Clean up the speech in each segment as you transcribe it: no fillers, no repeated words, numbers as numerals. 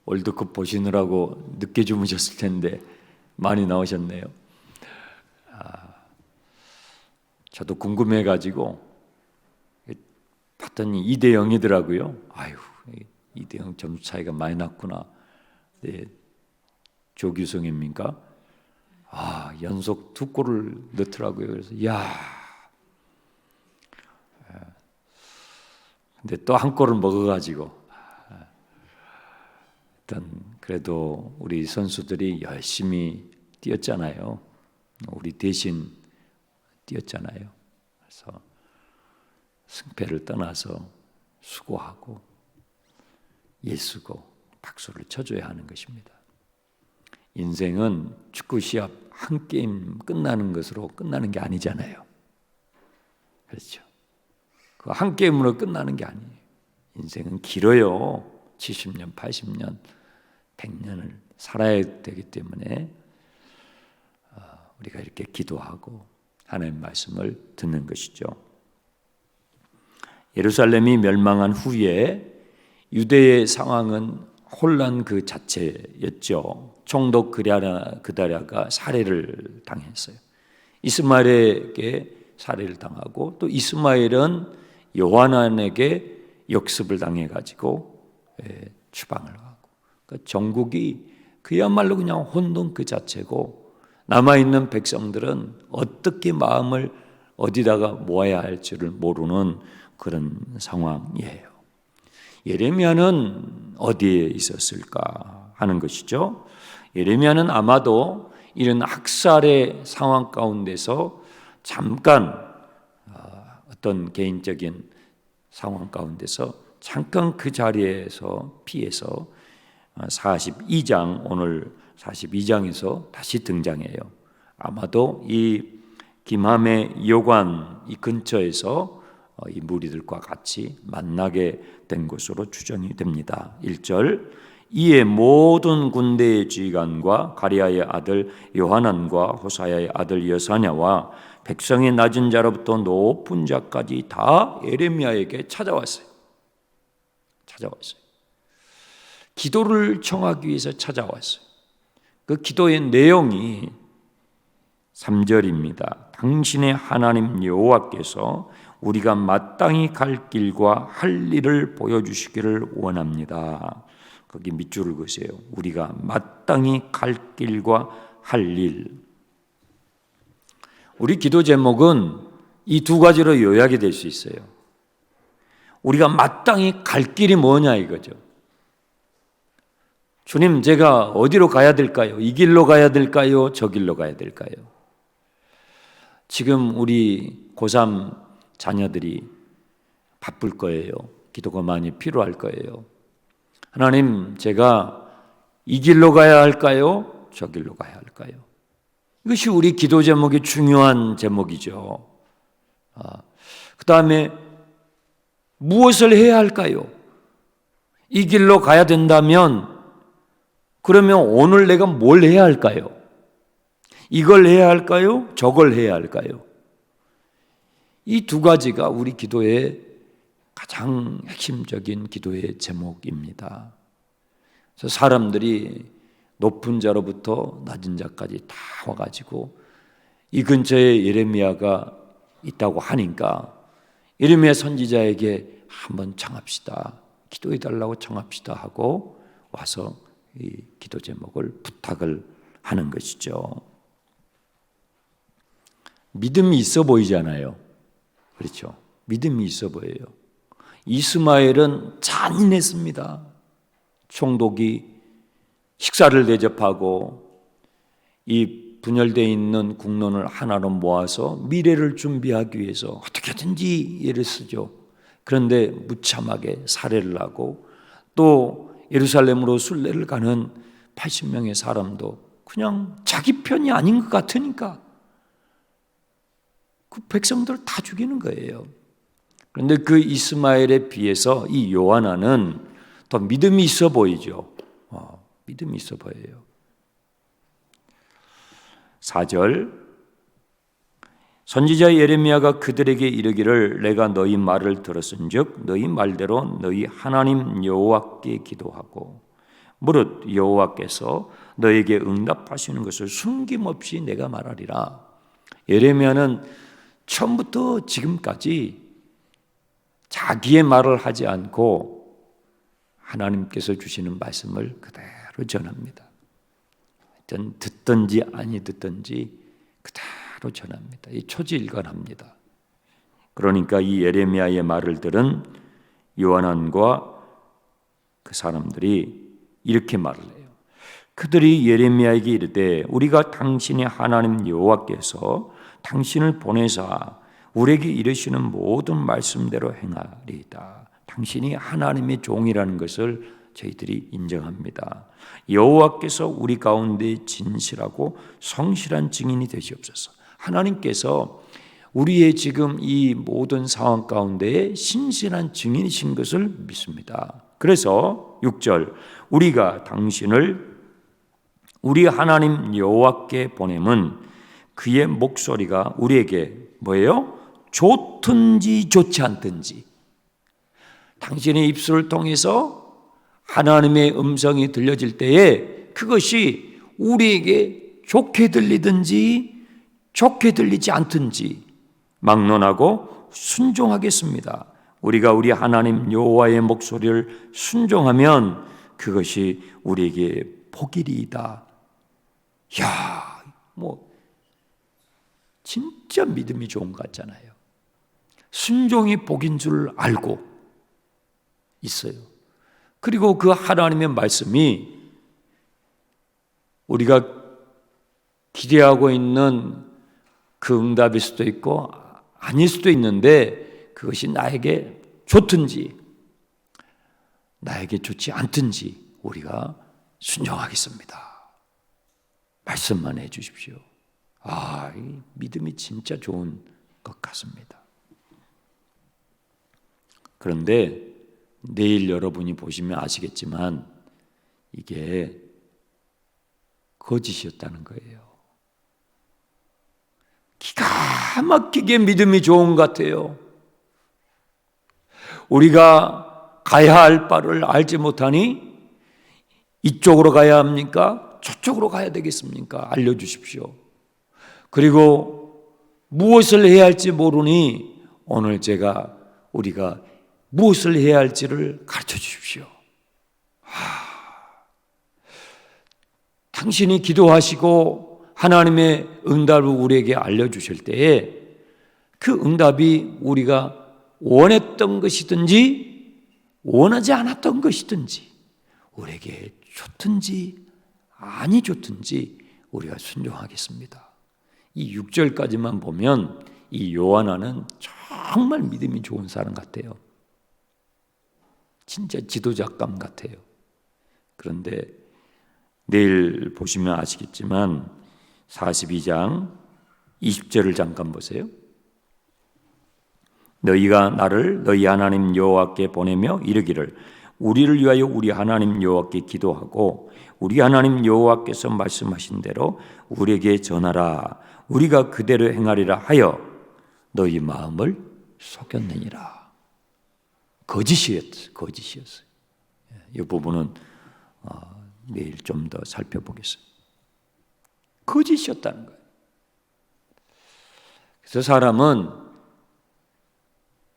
월드컵 보시느라고 늦게 주무셨을 텐데 많이 나오셨네요. 저도 궁금해가지고 봤더니 2대0이더라고요. 아유, 2대0 점수 차이가 많이 났구나. 네, 조규성입니까? 연속 2골을 넣더라고요. 그래서 야, 근데 또 한 골을 먹어가지고 일단 그래도 우리 선수들이 열심히 뛰었잖아요. 우리 대신 뛰었잖아요. 그래서 승패를 떠나서 수고하고 예수고 박수를 쳐줘야 하는 것입니다. 인생은 축구 시합 한 게임 끝나는 것으로 끝나는 게 아니잖아요. 그렇죠. 그 한 게임으로 끝나는 게 아니에요. 인생은 길어요. 70년, 80년, 100년을 살아야 되기 때문에 우리가 이렇게 기도하고 하나님의 말씀을 듣는 것이죠. 예루살렘이 멸망한 후에 유대의 상황은 혼란 그 자체였죠. 총독 그다랴가 살해를 당했어요. 이스마엘에게 살해를 당하고 또 이스마엘은 요하난에게 역습을 당해가지고 추방을 하고 그러니까 전국이 그야말로 그냥 혼돈 그 자체고 남아있는 백성들은 어떻게 마음을 어디다가 모아야 할지를 모르는 그런 상황이에요. 예레미야는 어디에 있었을까 하는 것이죠. 예레미야는 아마도 이런 학살의 상황 가운데서 잠깐 어떤 개인적인 상황 가운데서 잠깐 그 자리에서 피해서 42장 오늘 42장에서 다시 등장해요. 아마도 이 김함의 여관 이 근처에서 이 무리들과 같이 만나게 된 것으로 추정이 됩니다. 1절 이에 모든 군대의 지휘관과 가리아의 아들 요하난과 호사야의 아들 여사냐와 백성의 낮은 자로부터 높은 자까지 다 예레미야에게 찾아왔어요. 기도를 청하기 위해서 찾아왔어요. 그 기도의 내용이 3절입니다. 당신의 하나님 여호와께서 우리가 마땅히 갈 길과 할 일을 보여주시기를 원합니다. 거기 밑줄을 그으세요. 우리가 마땅히 갈 길과 할 일. 우리 기도 제목은 이 두 가지로 요약이 될 수 있어요. 우리가 마땅히 갈 길이 뭐냐 이거죠. 주님, 제가 어디로 가야 될까요? 이 길로 가야 될까요? 저 길로 가야 될까요? 지금 우리 고3 자녀들이 바쁠 거예요. 기도가 많이 필요할 거예요. 하나님, 제가 이 길로 가야 할까요? 저 길로 가야 할까요? 이것이 우리 기도 제목의 중요한 제목이죠. 그 다음에 무엇을 해야 할까요? 이 길로 가야 된다면 그러면 오늘 내가 뭘 해야 할까요? 이걸 해야 할까요? 저걸 해야 할까요? 이 두 가지가 우리 기도의 가장 핵심적인 기도의 제목입니다. 그래서 사람들이 높은 자로부터 낮은 자까지 다 와가지고 이 근처에 예레미야가 있다고 하니까 예레미야 선지자에게 한번 청합시다. 기도해 달라고 청합시다 하고 와서 이 기도 제목을 부탁을 하는 것이죠. 믿음이 있어 보이잖아요. 그렇죠? 믿음이 있어 보여요. 이스마엘은 잔인했습니다. 총독이 식사를 대접하고 이 분열되어 있는 국론을 하나로 모아서 미래를 준비하기 위해서 어떻게든지 애를 쓰죠. 그런데 무참하게 살해를 하고 또 예루살렘으로 순례를 가는 80명의 사람도 그냥 자기 편이 아닌 것 같으니까 그 백성들을 다 죽이는 거예요. 그런데 그 이스마엘에 비해서 이 요하나는 더 믿음이 있어 보이죠. 믿음이 있어 보여요. 4절 선지자 예레미야가 그들에게 이르기를 내가 너희 말을 들었은즉 너희 말대로 너희 하나님 여호와께 기도하고 무릇 여호와께서 너에게 응답하시는 것을 숨김없이 내가 말하리라. 예레미야는 처음부터 지금까지 자기의 말을 하지 않고 하나님께서 주시는 말씀을 그대로 전합니다. 듣든지 아니 듣든지 그대로 전합니다. 이 초지일관합니다. 그러니까 이 예레미야의 말을 들은 요하난과 그 사람들이 이렇게 말을 해요. 그들이 예레미야에게 이르되 우리가 당신의 하나님 여호와께서 당신을 보내사 우리에게 이르시는 모든 말씀대로 행하리이다. 당신이 하나님의 종이라는 것을 저희들이 인정합니다. 여호와께서 우리 가운데 진실하고 성실한 증인이 되시옵소서. 하나님께서 우리의 지금 이 모든 상황 가운데에 신실한 증인이신 것을 믿습니다. 그래서 6절 우리가 당신을 우리 하나님 여호와께 보냄은 그의 목소리가 우리에게 뭐예요? 좋든지 좋지 않든지 당신의 입술을 통해서 하나님의 음성이 들려질 때에 그것이 우리에게 좋게 들리든지 좋게 들리지 않든지 막론하고 순종하겠습니다. 우리가 우리 하나님 여호와의 목소리를 순종하면 그것이 우리에게 복이리이다. 야, 진짜 믿음이 좋은 것 같잖아요. 순종이 복인 줄 알고 있어요. 그리고 그 하나님의 말씀이 우리가 기대하고 있는 그 응답일 수도 있고 아닐 수도 있는데 그것이 나에게 좋든지 나에게 좋지 않든지 우리가 순종하겠습니다. 말씀만 해 주십시오. 이 믿음이 진짜 좋은 것 같습니다. 그런데 내일 여러분이 보시면 아시겠지만 이게 거짓이었다는 거예요. 기가 막히게 믿음이 좋은 것 같아요. 우리가 가야 할 바를 알지 못하니 이쪽으로 가야 합니까? 저쪽으로 가야 되겠습니까? 알려주십시오. 그리고 무엇을 해야 할지 모르니 오늘 우리가 무엇을 해야 할지를 가르쳐 주십시오. 당신이 기도하시고 하나님의 응답을 우리에게 알려주실 때에 그 응답이 우리가 원했던 것이든지 원하지 않았던 것이든지 우리에게 좋든지 아니 좋든지 우리가 순종하겠습니다. 이 6절까지만 보면 이 요하나는 정말 믿음이 좋은 사람 같아요. 진짜 지도자감 같아요. 그런데 내일 보시면 아시겠지만 42장 20절을 잠깐 보세요. 너희가 나를 너희 하나님 여호와께 보내며 이르기를 우리를 위하여 우리 하나님 여호와께 기도하고 우리 하나님 여호와께서 말씀하신 대로 우리에게 전하라. 우리가 그대로 행하리라 하여 너희 마음을 속였느니라. 거짓이었어요. 이 부분은 내일 좀 더 살펴보겠습니다. 거짓이었다는 거예요. 그래서 사람은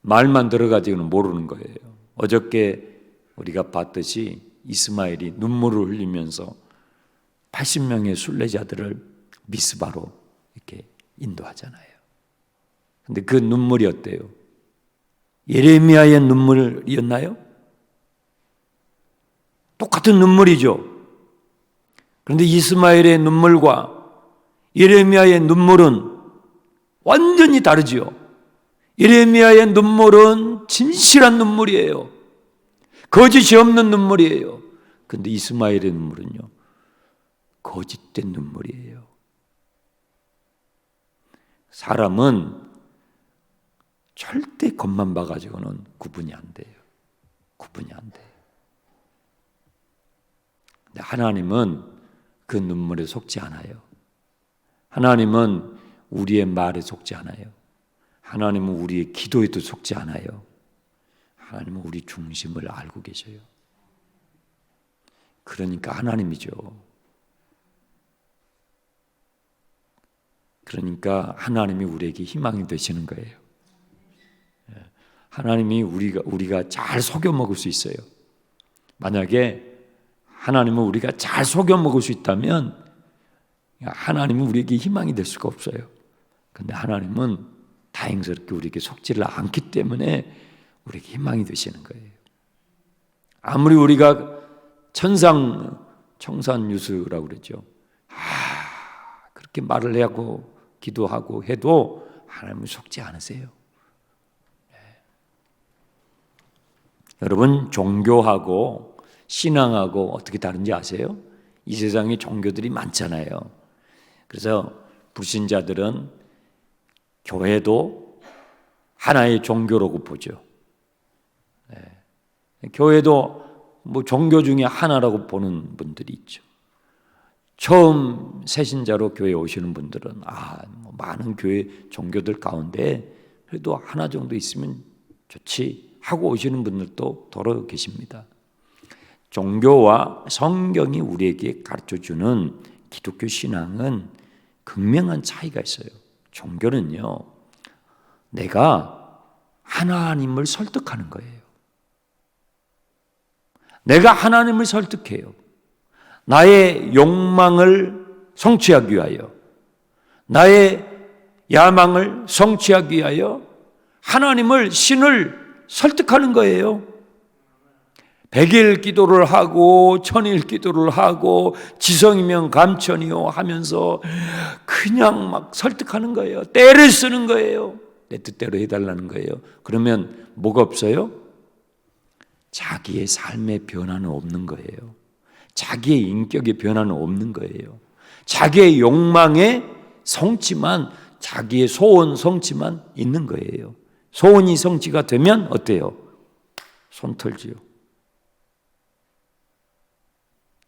말만 들어가지고는 모르는 거예요. 어저께 우리가 봤듯이 이스마엘이 눈물을 흘리면서 80명의 순례자들을 미스바로 이렇게 인도하잖아요. 근데 그 눈물이 어때요? 예레미야의 눈물이었나요? 똑같은 눈물이죠. 그런데 이스마엘의 눈물과 예레미야의 눈물은 완전히 다르지요. 예레미야의 눈물은 진실한 눈물이에요. 거짓이 없는 눈물이에요. 그런데 이스마엘의 눈물은요, 거짓된 눈물이에요. 사람은 절대 겉만 봐가지고는 구분이 안 돼요. 구분이 안 돼요. 근데 하나님은 그 눈물에 속지 않아요. 하나님은 우리의 말에 속지 않아요. 하나님은 우리의 기도에도 속지 않아요. 하나님은 우리 중심을 알고 계셔요. 그러니까 하나님이죠. 그러니까 하나님이 우리에게 희망이 되시는 거예요. 하나님이 우리가 잘 속여 먹을 수 있어요. 만약에 하나님은 우리가 잘 속여 먹을 수 있다면 하나님은 우리에게 희망이 될 수가 없어요. 근데 하나님은 다행스럽게 우리에게 속지를 않기 때문에 우리에게 희망이 되시는 거예요. 아무리 우리가 청산유수라고 그러죠. 그렇게 말을 하고 기도하고 해도 하나님은 속지 않으세요. 여러분, 종교하고 신앙하고 어떻게 다른지 아세요? 이 세상에 종교들이 많잖아요. 그래서 불신자들은 교회도 하나의 종교라고 보죠. 교회도 뭐 종교 중에 하나라고 보는 분들이 있죠. 처음 새신자로 교회에 오시는 분들은 뭐 많은 교회 종교들 가운데 그래도 하나 정도 있으면 좋지 하고 오시는 분들도 더러 계십니다. 종교와 성경이 우리에게 가르쳐주는 기독교 신앙은 극명한 차이가 있어요. 종교는요, 내가 하나님을 설득하는 거예요. 내가 하나님을 설득해요. 나의 욕망을 성취하기 위하여, 나의 야망을 성취하기 위하여 하나님을, 신을 설득하는 거예요. 100일 기도를 하고 1000일 기도를 하고 지성이면 감천이요 하면서 그냥 막 설득하는 거예요. 때를 쓰는 거예요. 내 뜻대로 해달라는 거예요. 그러면 뭐가 없어요? 자기의 삶의 변화는 없는 거예요. 자기의 인격의 변화는 없는 거예요. 자기의 욕망의 성취만, 자기의 소원 성취만 있는 거예요. 소원이 성취가 되면 어때요? 손 털지요.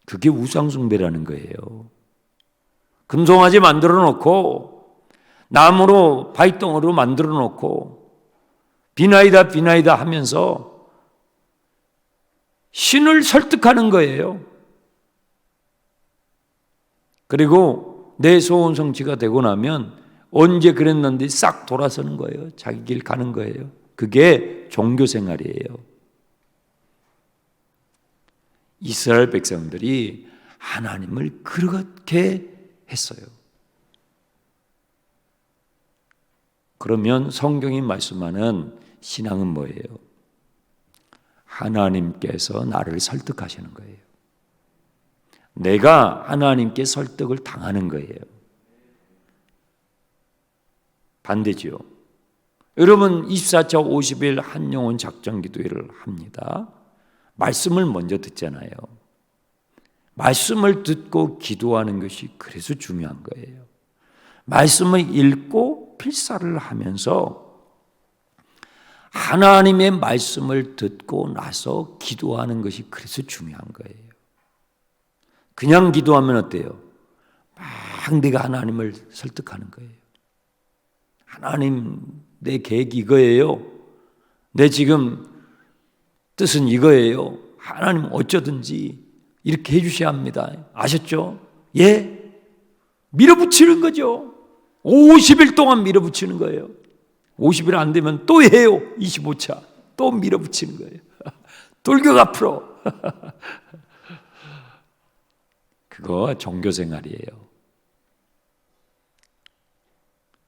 그게 우상숭배라는 거예요. 금송아지 만들어 놓고 나무로 바위덩어리로 만들어 놓고 비나이다 하면서 신을 설득하는 거예요. 그리고 내 소원 성취가 되고 나면 언제 그랬는데 싹 돌아서는 거예요. 자기 길 가는 거예요. 그게 종교 생활이에요. 이스라엘 백성들이 하나님을 그렇게 했어요. 그러면 성경이 말씀하는 신앙은 뭐예요? 하나님께서 나를 설득하시는 거예요. 내가 하나님께 설득을 당하는 거예요. 반대지요. 여러분 24차 50일 한영혼 작정 기도회를 합니다. 말씀을 먼저 듣잖아요. 말씀을 듣고 기도하는 것이 그래서 중요한 거예요. 말씀을 읽고 필사를 하면서 하나님의 말씀을 듣고 나서 기도하는 것이 그래서 중요한 거예요. 그냥 기도하면 어때요? 막 내가 하나님을 설득하는 거예요. 하나님, 내 계획이 이거예요. 내 지금 뜻은 이거예요. 하나님 어쩌든지 이렇게 해주셔야 합니다. 아셨죠? 예? 밀어붙이는 거죠. 50일 동안 밀어붙이는 거예요. 50일 안 되면 또 해요. 25차. 또 밀어붙이는 거예요. 돌격 앞으로. 그거 종교생활이에요.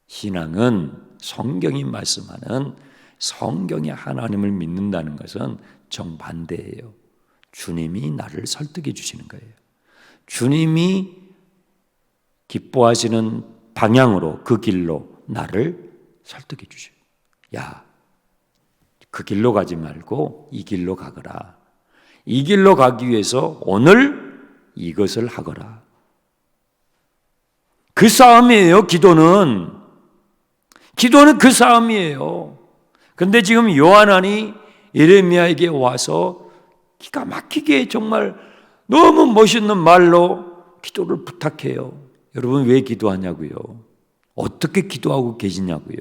신앙은 성경이 말씀하는 성경의 하나님을 믿는다는 것은 정반대예요. 주님이 나를 설득해 주시는 거예요. 주님이 기뻐하시는 방향으로, 그 길로 나를 설득해 주셔요. 야, 그 길로 가지 말고 이 길로 가거라. 이 길로 가기 위해서 오늘 이것을 하거라. 그 싸움이에요. 기도는 그 싸움이에요. 근데 지금 요한안이 예레미야에게 와서 기가 막히게 정말 너무 멋있는 말로 기도를 부탁해요. 여러분 왜 기도하냐고요? 어떻게 기도하고 계시냐고요?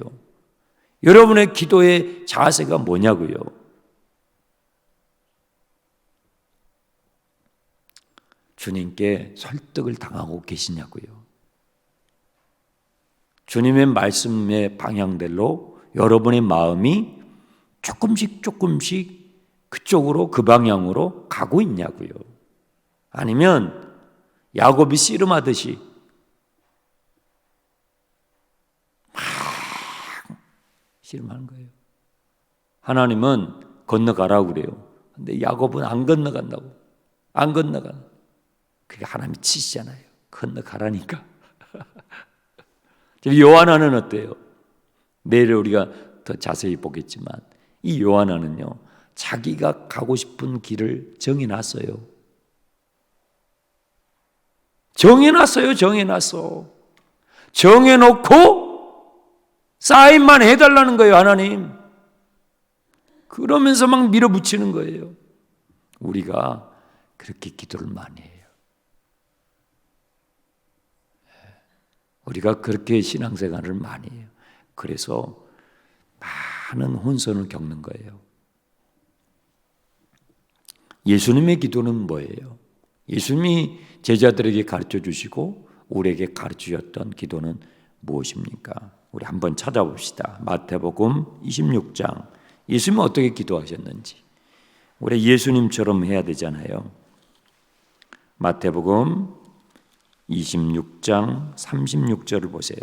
여러분의 기도의 자세가 뭐냐고요? 주님께 설득을 당하고 계시냐고요. 주님의 말씀의 방향대로 여러분의 마음이 조금씩 그쪽으로, 그 방향으로 가고 있냐고요. 아니면 야곱이 씨름하듯이 막 씨름하는 거예요. 하나님은 건너가라고 그래요. 근데 야곱은 안 건너간다고. 안 건너가. 그게 하나님이 치시잖아요. 건너가라니까. 요하나는 어때요? 내일 우리가 더 자세히 보겠지만 이 요하나는요, 자기가 가고 싶은 길을 정해놨어요. 정해놨어. 정해놓고 사인만 해달라는 거예요, 하나님. 그러면서 막 밀어붙이는 거예요. 우리가 그렇게 기도를 많이 해요. 우리가 그렇게 신앙생활을 많이 해요. 그래서 많은 혼선을 겪는 거예요. 예수님의 기도는 뭐예요? 예수님이 제자들에게 가르쳐 주시고 우리에게 가르쳐 주셨던 기도는 무엇입니까? 우리 한번 찾아봅시다. 마태복음 26장. 예수님은 어떻게 기도하셨는지. 우리 예수님처럼 해야 되잖아요. 마태복음 26장 36절을 보세요.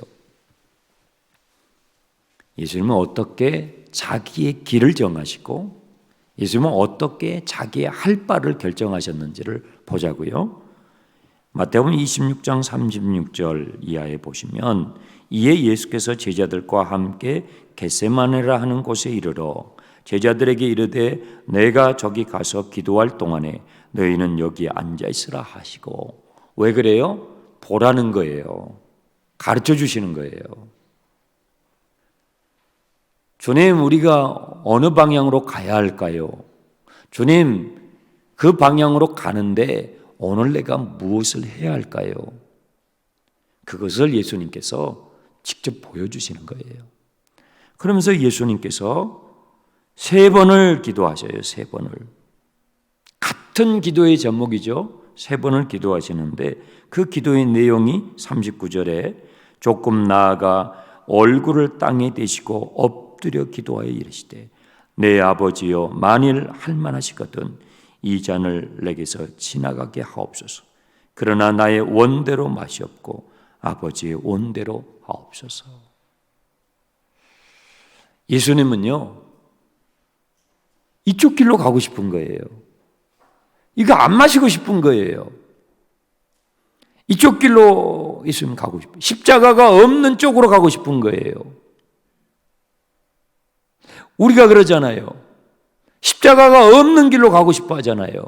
예수님은 어떻게 자기의 길을 정하시고 예수님은 어떻게 자기의 할 바를 결정하셨는지를 보자고요. 마태복음 26장 36절 이하에 보시면 이에 예수께서 제자들과 함께 겟세마네라 하는 곳에 이르러 제자들에게 이르되 내가 저기 가서 기도할 동안에 너희는 여기 앉아 있으라 하시고. 왜 그래요? 보라는 거예요. 가르쳐 주시는 거예요. 주님, 우리가 어느 방향으로 가야 할까요? 주님, 그 방향으로 가는데 오늘 내가 무엇을 해야 할까요? 그것을 예수님께서 직접 보여주시는 거예요. 그러면서 예수님께서 3번을 기도하셔요. 3번을. 같은 기도의 제목이죠. 3번을 기도하시는데 그 기도의 내용이 39절에 조금 나아가 얼굴을 땅에 대시고 엎드려 기도하여 이르시되 내 아버지여 만일 할만하시거든 이 잔을 내게서 지나가게 하옵소서. 그러나 나의 원대로 마시옵고 아버지의 원대로 하옵소서. 예수님은요, 이쪽 길로 가고 싶은 거예요. 이거 안 마시고 싶은 거예요. 이쪽 길로 예수님 가고 싶어요. 십자가가 없는 쪽으로 가고 싶은 거예요. 우리가 그러잖아요. 십자가가 없는 길로 가고 싶어 하잖아요.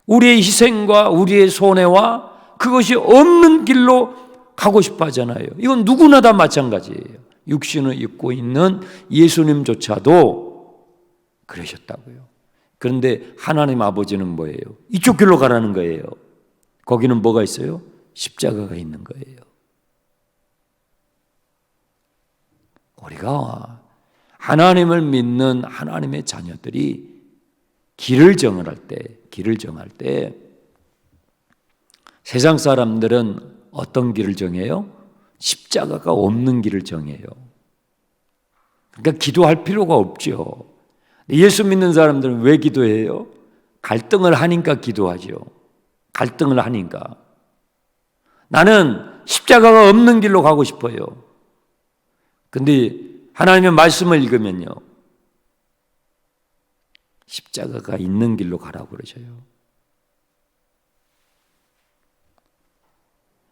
우리의 희생과 우리의 손해와 그것이 없는 길로 가고 싶어 하잖아요. 이건 누구나 다 마찬가지예요. 육신을 입고 있는 예수님조차도 그러셨다고요. 그런데 하나님 아버지는 뭐예요? 이쪽 길로 가라는 거예요. 거기는 뭐가 있어요? 십자가가 있는 거예요. 우리가 하나님을 믿는 하나님의 자녀들이 길을 정할 때 세상 사람들은 어떤 길을 정해요? 십자가가 없는 길을 정해요. 그러니까 기도할 필요가 없죠. 예수 믿는 사람들은 왜 기도해요? 갈등을 하니까 기도하죠. 갈등을 하니까. 나는 십자가가 없는 길로 가고 싶어요. 근데 하나님의 말씀을 읽으면요, 십자가가 있는 길로 가라고 그러셔요.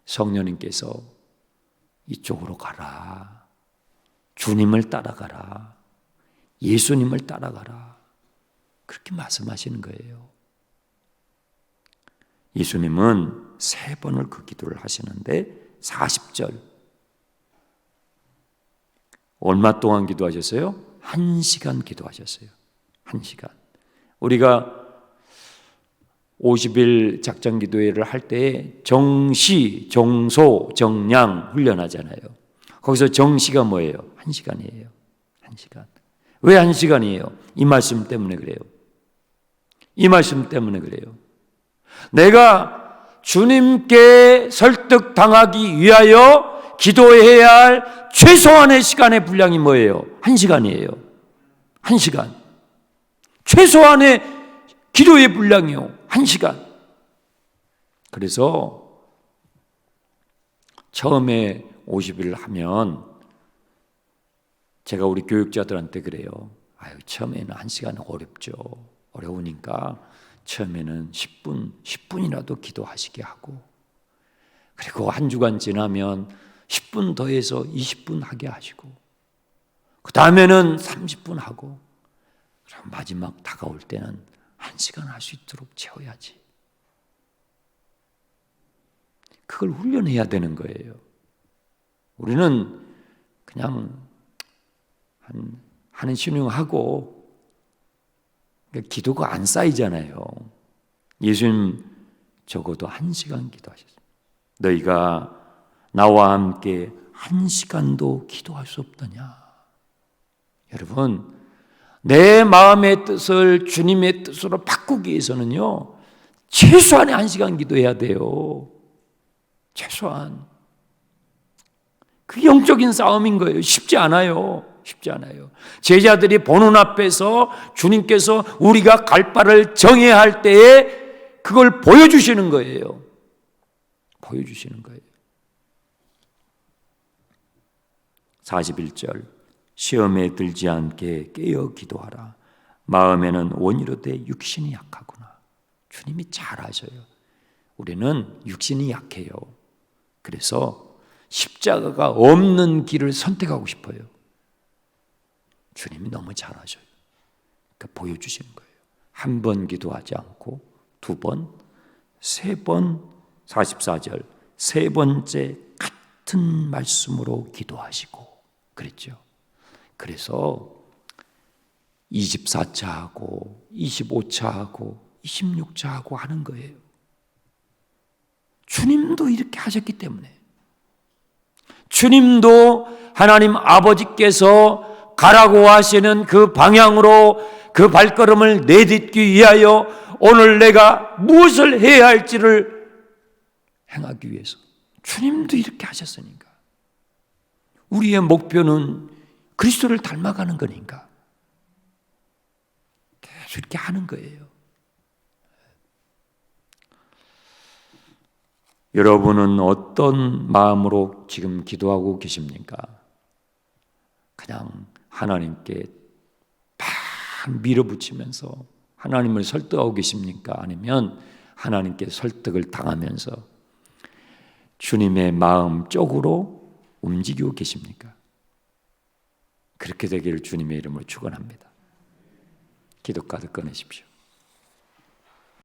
성령님께서 이쪽으로 가라. 주님을 따라가라. 예수님을 따라가라. 그렇게 말씀하시는 거예요. 예수님은 3번을 그 기도를 하시는데 40절. 얼마 동안 기도하셨어요? 1시간 기도하셨어요. 1시간. 우리가 50일 작전 기도회를 할 때 정시, 정소, 정량 훈련하잖아요. 거기서 정시가 뭐예요? 1시간이에요. 1시간. 왜 1시간이에요? 이 말씀 때문에 그래요. 이 말씀 때문에 그래요. 내가 주님께 설득당하기 위하여 기도해야 할 최소한의 시간의 분량이 뭐예요? 1시간이에요. 1시간. 최소한의 기도의 분량이요. 1시간. 그래서 처음에 50일 하면 제가 우리 교육자들한테 그래요. 처음에는 1시간은 어렵죠. 어려우니까 처음에는 10분이라도 기도하시게 하고, 그리고 한 주간 지나면 10분 더해서 20분 하게 하시고, 그 다음에는 30분 하고, 그럼 마지막 다가올 때는 1시간 할 수 있도록 채워야지. 그걸 훈련해야 되는 거예요. 우리는 그냥 하는 신용하고 기도가 안 쌓이잖아요. 예수님 적어도 1시간 기도하셨어요. 너희가 나와 함께 1시간도 기도할 수 없더냐? 여러분, 내 마음의 뜻을 주님의 뜻으로 바꾸기 위해서는요, 최소한의 1시간 기도해야 돼요. 최소한. 그게 영적인 싸움인 거예요. 쉽지 않아요. 쉽지 않아요. 제자들이 보는 앞에서 주님께서 우리가 갈 바를 정해야 할 때에 그걸 보여주시는 거예요. 보여주시는 거예요. 41절, 시험에 들지 않게 깨어 기도하라. 마음에는 원이로되 육신이 약하구나. 주님이 잘 아셔요. 우리는 육신이 약해요. 그래서 십자가가 없는 길을 선택하고 싶어요. 주님이 너무 잘 아셔요. 그러니까 보여주시는 거예요. 한 번 기도하지 않고 2번, 3번, 44절, 3번째 같은 말씀으로 기도하시고 그랬죠. 그래서 24차 하고 25차 하고 26차 하고 하는 거예요. 주님도 이렇게 하셨기 때문에. 주님도 하나님 아버지께서 가라고 하시는 그 방향으로 그 발걸음을 내딛기 위하여 오늘 내가 무엇을 해야 할지를 행하기 위해서 주님도 이렇게 하셨으니까. 우리의 목표는 그리스도를 닮아가는 거니까 계속 이렇게 하는 거예요. 여러분은 어떤 마음으로 지금 기도하고 계십니까? 그냥 하나님께 막 밀어붙이면서 하나님을 설득하고 계십니까? 아니면 하나님께 설득을 당하면서 주님의 마음 쪽으로 움직이고 계십니까? 그렇게 되기를 주님의 이름으로 축원합니다. 기도 카드 꺼내십시오.